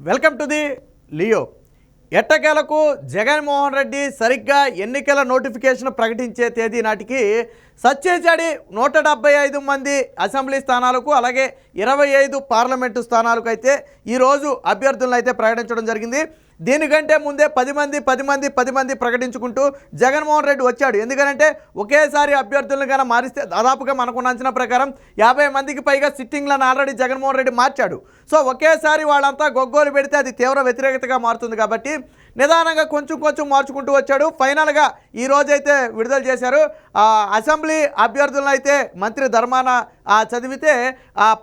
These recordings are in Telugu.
Welcome to the Leo. ఎట్టకేలకు జగన్మోహన్ రెడ్డి సరిగ్గా ఎన్నికల నోటిఫికేషన్ ప్రకటించే తేదీ నాటికి సత్యచాడి 175 మంది అసెంబ్లీ స్థానాలకు అలాగే 25 పార్లమెంటు స్థానాలకు అయితే ఈరోజు అభ్యర్థులను అయితే ప్రకటించడం జరిగింది. దీనికంటే ముందే 10 మంది ప్రకటించుకుంటూ జగన్మోహన్ రెడ్డి వచ్చాడు. ఎందుకంటే ఒకేసారి అభ్యర్థులను కన్నా మారిస్తే దాదాపుగా మనకున్న అంచనా ప్రకారం 50 మందికి పైగా సిట్టింగ్లను ఆల్రెడీ జగన్మోహన్ రెడ్డి మార్చాడు. సో ఒకేసారి వాళ్ళంతా గొగ్గోలు పెడితే అది తీవ్ర వ్యతిరేకతగా మారుతుంది కాబట్టి నిదానంగా కొంచెం మార్చుకుంటూ వచ్చాడు. ఫైనల్గా ఈ రోజైతే విడుదల చేశారు. అసెంబ్లీ అభ్యర్థులను అయితే మంత్రి ధర్మాన చదివితే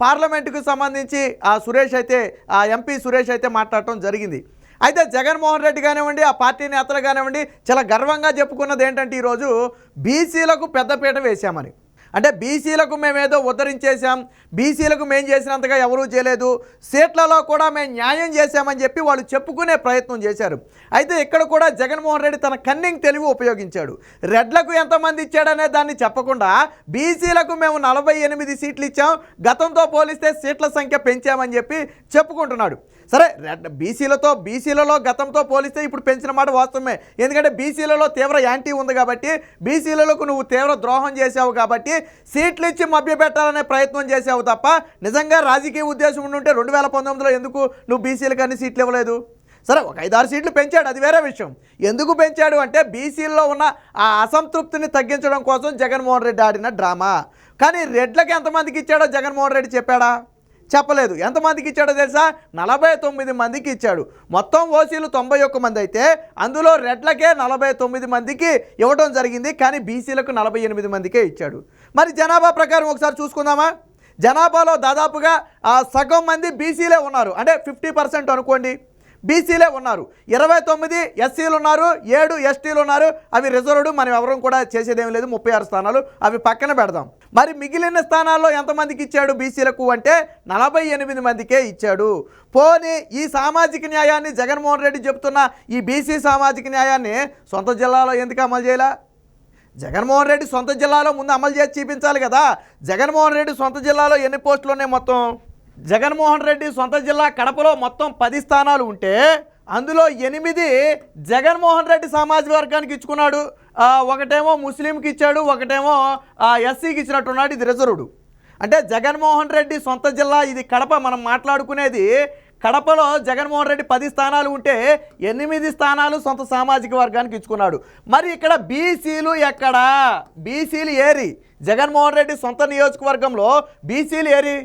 పార్లమెంటుకు సంబంధించి సురేష్ అయితే ఎంపీ సురేష్ అయితే మాట్లాడటం జరిగింది. అయితే జగన్మోహన్ రెడ్డి కానివ్వండి, ఆ పార్టీ నేతలు కానివ్వండి, చాలా గర్వంగా చెప్పుకున్నది ఏంటంటే ఈరోజు బీసీలకు పెద్దపీట వేశామని. అంటే బీసీలకు మేమేదో ఉద్ధరించేశాం, బీసీలకు మేము చేసినంతగా ఎవరూ చేయలేదు, సీట్లలో కూడా మేము న్యాయం చేశామని చెప్పి వాళ్ళు చెప్పుకునే ప్రయత్నం చేశారు. అయితే ఇక్కడ కూడా జగన్మోహన్ రెడ్డి తన కన్నింగ్ తెలివి ఉపయోగించాడు. రెడ్లకు ఎంతమంది ఇచ్చాడనే దాన్ని చెప్పకుండా బీసీలకు మేము 48 సీట్లు ఇచ్చాం, గతంతో పోలిస్తే సీట్ల సంఖ్య పెంచామని చెప్పి చెప్పుకుంటున్నాడు. సరే, బీసీలలో గతంతో పోలిస్తే ఇప్పుడు పెంచిన మాట వాస్తవమే. ఎందుకంటే బీసీలలో తీవ్ర యాంటీ ఉంది కాబట్టి, బీసీలకు నువ్వు తీవ్ర ద్రోహం చేసావు కాబట్టి సీట్లు ఇచ్చి మభ్యపెట్టాలనే ప్రయత్నం చేసావు తప్ప నిజంగా రాజకీయ ఉద్దేశం ఉంటే 2019లో ఎందుకు నువ్వు బీసీలకు అన్ని సీట్లు ఇవ్వలేదు? సరే, ఒక 5-6 సీట్లు పెంచాడు, అది వేరే విషయం. ఎందుకు పెంచాడు అంటే బీసీల్లో ఉన్న ఆ అసంతృప్తిని తగ్గించడం కోసం జగన్మోహన్ రెడ్డి ఆడిన డ్రామా. కానీ రెడ్లకు ఎంతమందికి ఇచ్చాడో జగన్మోహన్ రెడ్డి చెప్పాడా? చెప్పలేదు. ఎంతమందికి ఇచ్చాడో తెలుసా? 49 మందికి ఇచ్చాడు. మొత్తం ఓసీలు 91 మంది అయితే అందులో రెడ్లకే 49 మందికి ఇవ్వడం జరిగింది. కానీ బీసీలకు 48 మందికే ఇచ్చాడు. మరి జనాభా ప్రకారం ఒకసారి చూసుకుందామా? జనాభాలో దాదాపుగా సగం మంది బీసీలే ఉన్నారు, అంటే 50% అనుకోండి బీసీలే ఉన్నారు. 29 ఎస్సీలు ఉన్నారు, 7 ఎస్టీలు ఉన్నారు. అవి రిజర్వ్డ్, మనం ఎవరం కూడా చేసేదేమీ లేదు. 36 స్థానాలు అవి పక్కన పెడదాం. మరి మిగిలిన స్థానాల్లో ఎంతమందికి ఇచ్చాడు బీసీలకు అంటే 48 మందికే ఇచ్చాడు. పోనీ ఈ సామాజిక న్యాయాన్ని జగన్మోహన్ రెడ్డి చెబుతున్న ఈ బీసీ సామాజిక న్యాయాన్ని సొంత జిల్లాలో ఎందుకు అమలు చేయాల? జగన్మోహన్ రెడ్డి సొంత జిల్లాలో ముందు అమలు చేసి చూపించాలి కదా. జగన్మోహన్ రెడ్డి సొంత జిల్లాలో ఎన్ని పోస్టులు ఉన్నాయి? మొత్తం జగన్మోహన్ రెడ్డి సొంత జిల్లా కడపలో మొత్తం 10 స్థానాలు ఉంటే అందులో 8 జగన్మోహన్ రెడ్డి సామాజిక వర్గానికి ఇచ్చుకున్నాడు. ఒకటేమో ముస్లింకి ఇచ్చాడు, ఒకటేమో ఎస్సీకి ఇచ్చినట్టున్నాడు. ఇది రిజర్వ్డ్. అంటే జగన్మోహన్ రెడ్డి సొంత జిల్లా ఇది కడప. మనం మాట్లాడుకునేది కడపలో జగన్మోహన్ రెడ్డి 10 స్థానాలు ఉంటే 8 స్థానాలు సొంత సామాజిక వర్గానికి ఇచ్చుకున్నాడు. మరి ఇక్కడ బీసీలు ఎక్కడా? బీసీలు ఏరి? జగన్మోహన్ రెడ్డి సొంత నియోజకవర్గంలో బీసీలు ఏరి?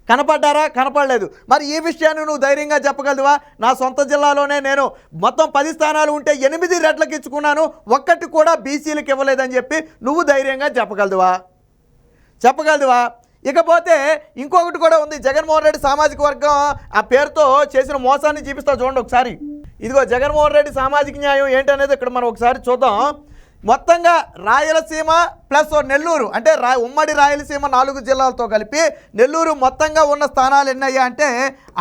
కనపడ్డారా? కనపడలేదు. మరి ఈ విషయాన్ని నువ్వు ధైర్యంగా చెప్పగలవా? నా సొంత జిల్లాలోనే నేను మొత్తం 10 స్థానాలు ఉంటే 8 రెడ్లకు ఇచ్చుకున్నాను, ఒక్కటి కూడా బీసీలకు ఇవ్వలేదని చెప్పి నువ్వు ధైర్యంగా చెప్పగలదువా? ఇకపోతే ఇంకొకటి కూడా ఉంది. జగన్మోహన్ రెడ్డి సామాజిక వర్గం ఆ పేరుతో చేసిన మోసాన్ని చూపిస్తా చూడండి ఒకసారి. ఇదిగో జగన్మోహన్ రెడ్డి సామాజిక న్యాయం ఏంటనేది ఇక్కడ మనం ఒకసారి చూద్దాం. మొత్తంగా రాయలసీమ ప్లస్ నెల్లూరు, అంటే ఉమ్మడి రాయలసీమ 4 జిల్లాలతో కలిపి నెల్లూరు మొత్తంగా ఉన్న స్థానాలు ఎన్నయ్యా అంటే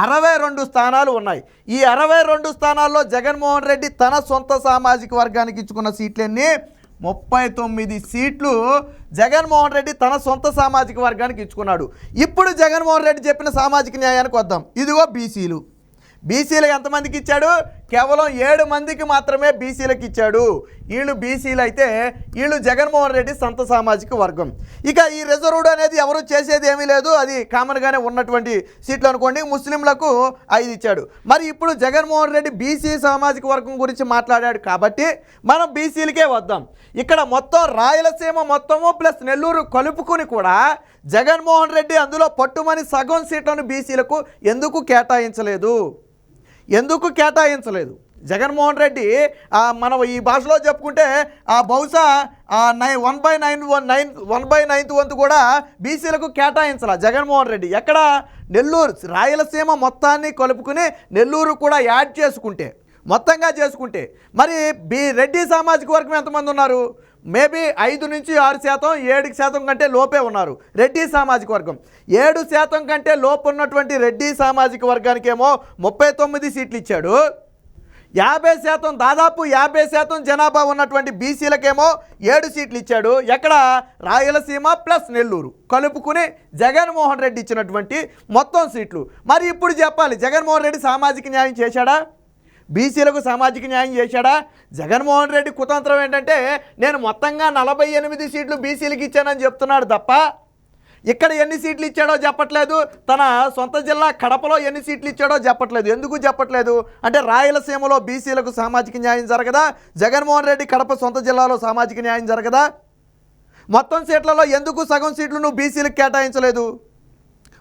62 స్థానాలు ఉన్నాయి. ఈ 62 స్థానాల్లో జగన్మోహన్ రెడ్డి తన సొంత సామాజిక వర్గానికి ఇచ్చుకున్న సీట్లన్నీ 39 సీట్లు జగన్మోహన్ రెడ్డి తన సొంత సామాజిక వర్గానికి ఇచ్చుకున్నాడు. ఇప్పుడు జగన్మోహన్ రెడ్డి చెప్పిన సామాజిక న్యాయానికి వద్దాం. ఇదిగో బీసీలకు ఎంతమందికి ఇచ్చాడు? కేవలం 7 మందికి మాత్రమే బీసీలకు ఇచ్చాడు. వీళ్ళు బీసీలు అయితే వీళ్ళు జగన్మోహన్ రెడ్డి సొంత సామాజిక వర్గం. ఇక ఈ రిజర్వ్డ్ అనేది ఎవరు చేసేది ఏమీ లేదు, అది కామన్గానే ఉన్నటువంటి సీట్లు అనుకోండి. ముస్లింలకు 5 ఇచ్చాడు. మరి ఇప్పుడు జగన్మోహన్ రెడ్డి బీసీ సామాజిక వర్గం గురించి మాట్లాడాడు కాబట్టి మనం బీసీలకే వద్దాం. ఇక్కడ మొత్తం రాయలసీమ మొత్తము ప్లస్ నెల్లూరు కలుపుకుని కూడా జగన్మోహన్ రెడ్డి అందులో పట్టుమని సగం సీట్లను బీసీలకు ఎందుకు కేటాయించలేదు? జగన్మోహన్ రెడ్డి మనం ఈ భాషలో చెప్పుకుంటే బహుశా 1/9 వంతు కూడా బీసీలకు కేటాయించాల జగన్మోహన్ రెడ్డి. ఎక్కడ? నెల్లూరు రాయలసీమ మొత్తాన్ని కలుపుకుని నెల్లూరు కూడా యాడ్ చేసుకుంటే, మొత్తంగా చేసుకుంటే మరి రెడ్డి సామాజిక వర్గం ఎంతమంది ఉన్నారు? మేబీ 5 నుంచి 6%, 7% కంటే లోపే ఉన్నారు రెడ్డి సామాజిక వర్గం. 7% కంటే లోపు ఉన్నటువంటి రెడ్డి సామాజిక వర్గానికేమో 39 సీట్లు ఇచ్చాడు. 50% దాదాపు 50% జనాభా ఉన్నటువంటి బీసీలకేమో 7 సీట్లు ఇచ్చాడు. ఎక్కడ? రాయలసీమ ప్లస్ నెల్లూరు కలుపుకుని జగన్మోహన్ రెడ్డి ఇచ్చినటువంటి మొత్తం సీట్లు. మరి ఇప్పుడు చెప్పాలి, జగన్మోహన్ రెడ్డి సామాజిక న్యాయం చేశాడా? బీసీలకు సామాజిక న్యాయం చేశాడా? జగన్మోహన్ రెడ్డి కుతంత్రం ఏంటంటే నేను మొత్తంగా 48 సీట్లు బీసీలకు ఇచ్చానని చెప్తున్నాడు తప్ప ఇక్కడ ఎన్ని సీట్లు ఇచ్చాడో చెప్పట్లేదు. తన సొంత జిల్లా కడపలో ఎన్ని సీట్లు ఇచ్చాడో చెప్పట్లేదు. ఎందుకు చెప్పట్లేదు అంటే రాయలసీమలో బీసీలకు సామాజిక న్యాయం జరగదా? జగన్మోహన్ రెడ్డి కడప సొంత జిల్లాలో సామాజిక న్యాయం జరగదా? మొత్తం సీట్లలో ఎందుకు సగం సీట్లు నువ్వు బీసీలకు కేటాయించలేదు?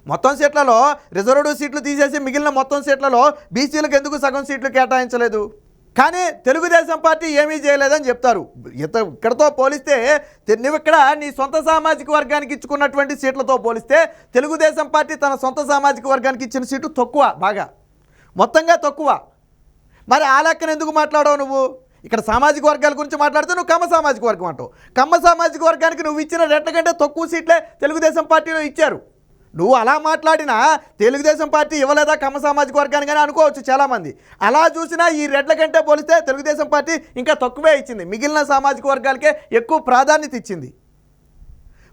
మొత్తం సీట్లలో రిజర్వ్డ్ సీట్లు తీసేసి మిగిలిన మొత్తం సీట్లలో బీసీలకు ఎందుకు సగం సీట్లు కేటాయించలేదు? కానీ తెలుగుదేశం పార్టీ ఏమీ చేయలేదని చెప్తారు. ఇక్కడతో పోలిస్తే నువ్వు ఇక్కడ నీ సొంత సామాజిక వర్గానికి ఇచ్చుకున్నటువంటి సీట్లతో పోలిస్తే తెలుగుదేశం పార్టీ తన సొంత సామాజిక వర్గానికి ఇచ్చిన సీట్లు తక్కువ, బాగా మొత్తంగా తక్కువ. మరి ఆ లెక్కన ఎందుకు మాట్లాడవు నువ్వు? ఇక్కడ సామాజిక వర్గాల గురించి మాట్లాడితే నువ్వు కమ్మ సామాజిక వర్గం అంటావు. కమ్మ సామాజిక వర్గానికి నువ్వు ఇచ్చిన రెట్ల కంటే తక్కువ సీట్లే తెలుగుదేశం పార్టీలో ఇచ్చారు. నువ్వు అలా మాట్లాడినా తెలుగుదేశం పార్టీ ఇవ్వలేదా కమ్మ సామాజిక వర్గానికి అని అనుకోవచ్చు చాలామంది. అలా చూసినా ఈ రెడ్ల కంటే పోలిస్తే తెలుగుదేశం పార్టీ ఇంకా తక్కువే ఇచ్చింది, మిగిలిన సామాజిక వర్గాలకే ఎక్కువ ప్రాధాన్యత ఇచ్చింది.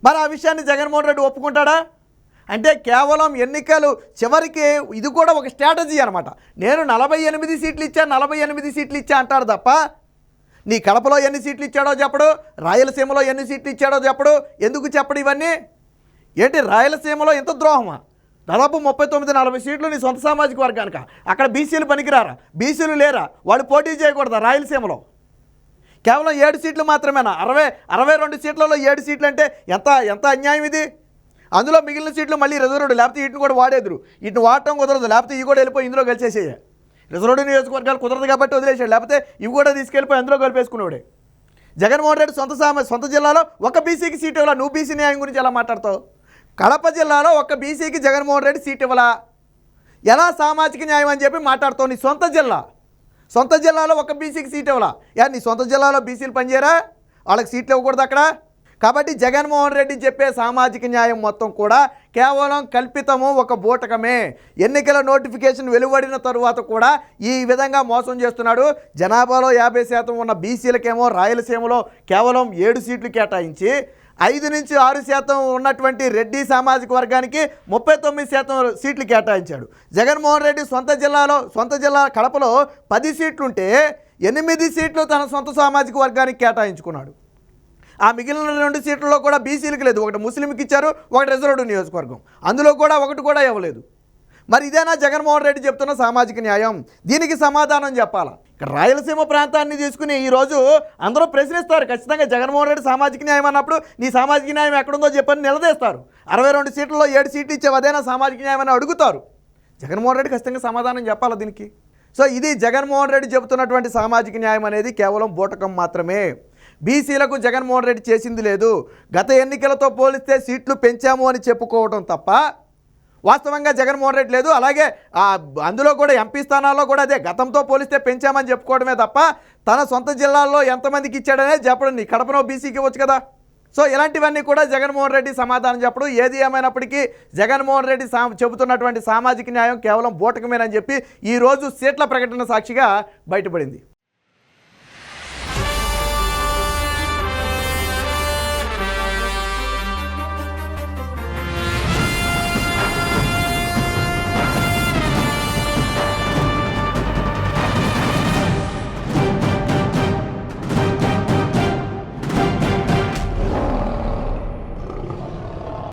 మరి ఆ విషయాన్ని జగన్మోహన్ రెడ్డి ఒప్పుకుంటాడా? అంటే కేవలం ఎన్నికలు చివరికి ఇది కూడా ఒక స్ట్రాటజీ అనమాట. నేను 48 సీట్లు ఇచ్చా 48 సీట్లు ఇచ్చా అంటాడు తప్ప నీ కడపలో ఎన్ని సీట్లు ఇచ్చాడో చెప్పడు, రాయలసీమలో ఎన్ని సీట్లు ఇచ్చాడో చెప్పడు. ఎందుకు చెప్పడు ఇవన్నీ? ఏంటి రాయలసీమలో ఎంత ద్రోహమా? దాదాపు 39-40 సీట్లు నీ సొంత సామాజిక వర్గానిక. అక్కడ బీసీలు పనికిరారా? బీసీలు లేరా? వాళ్ళు పోటీ చేయకూడదా రాయలసీమలో? కేవలం 7 సీట్లు మాత్రమేనా? 62 సీట్లలో 7 సీట్లు అంటే ఎంత అన్యాయం ఇది? అందులో మిగిలిన సీట్లు మళ్ళీ రిజర్వ్డ్, లేకపోతే వీటిని కూడా వాడేదురు. వీటిని వాడటం కుదరదు, లేకపోతే ఇవి కూడా వెళ్ళిపోయి ఇందులో కలిసేసేయ. రిజర్వ్డ్ నియోజకవర్గాలు కుదరదు కాబట్టి వదిలేసాడు, లేకపోతే ఇవి కూడా తీసుకెళ్ళిపోయి అందులో కలిపేసుకునేవాడే. జగన్మోహన్ రెడ్డి సొంత జిల్లాలో ఒక బీసీకి సీట్ ఇవ్వాలా? నువ్వు బీసీ న్యాయం గురించి ఎలా మాట్లాడతావు? కడప జిల్లాలో ఒక బీసీకి జగన్మోహన్ రెడ్డి సీట్ ఇవ్వాలా? ఎలా సామాజిక న్యాయం అని చెప్పి మాట్లాడుతావు? నీ సొంత జిల్లాలో ఒక బీసీకి సీట్ ఇవ్వాలా? నీ సొంత జిల్లాలో బీసీలు పనిచేయరా? వాళ్ళకి సీట్లు ఇవ్వకూడదు అక్కడ? కాబట్టి జగన్మోహన్ రెడ్డి చెప్పే సామాజిక న్యాయం మొత్తం కూడా కేవలం కల్పితము, ఒక బూటకమే. ఎన్నికల నోటిఫికేషన్ వెలువడిన తరువాత కూడా ఈ విధంగా మోసం చేస్తున్నాడు. జనాభాలో 50% ఉన్న బీసీలకేమో రాయలసీమలో కేవలం 7 సీట్లు కేటాయించి 5 నుంచి 6% ఉన్నటువంటి రెడ్డి సామాజిక వర్గానికి 39% సీట్లు కేటాయించాడు. జగన్మోహన్ రెడ్డి సొంత జిల్లా కడపలో 10 సీట్లుంటే 8 సీట్లు తన సొంత సామాజిక వర్గానికి కేటాయించుకున్నాడు. ఆ మిగిలిన 2 సీట్లలో కూడా బీసీలకు లేదు. ఒకటి ముస్లింకి ఇచ్చారు, ఒకటి రిజర్వ్డ్ నియోజకవర్గం, అందులో కూడా ఒకటి కూడా ఇవ్వలేదు. మరి ఇదేనా జగన్మోహన్ రెడ్డి చెప్తున్న సామాజిక న్యాయం? దీనికి సమాధానం చెప్పాలా? ఇక్కడ రాయలసీమ ప్రాంతాన్ని తీసుకుని ఈరోజు అందరూ ప్రశ్నిస్తారు. ఖచ్చితంగా జగన్మోహన్ రెడ్డి సామాజిక న్యాయం అన్నప్పుడు నీ సామాజిక న్యాయం ఎక్కడుందో చెప్పని నిలదీస్తారు. 62 సీట్లలో 7 సీట్లు ఇచ్చావు, అదేనా సామాజిక న్యాయం అని అడుగుతారు. జగన్మోహన్ రెడ్డి ఖచ్చితంగా సమాధానం చెప్పాలా దీనికి? సో ఇది జగన్మోహన్ రెడ్డి చెబుతున్నటువంటి సామాజిక న్యాయం అనేది కేవలం బూటకం మాత్రమే. బీసీలకు జగన్మోహన్ రెడ్డి చేసింది లేదు. గత ఎన్నికలతో పోలిస్తే సీట్లు పెంచాము అని చెప్పుకోవడం తప్ప వాస్తవంగా జగన్మోహన్ రెడ్డి లేదు. అలాగే అందులో కూడా ఎంపీ స్థానాల్లో కూడా అదే గతంతో పోలిస్తే పెంచామని చెప్పుకోవడమే తప్ప తన సొంత జిల్లాల్లో ఎంతమందికి ఇచ్చాడనే చెప్పడం. నీ కడపలో బీసీకి ఇవ్వచ్చు కదా. సో ఇలాంటివన్నీ కూడా జగన్మోహన్ రెడ్డి సమాధానం చెప్పడం. ఏది ఏమైనప్పటికీ జగన్మోహన్ రెడ్డి చెబుతున్నటువంటి సామాజిక న్యాయం కేవలం బూటకమేనని చెప్పి ఈరోజు సీట్ల ప్రకటన సాక్షిగా బయటపడింది.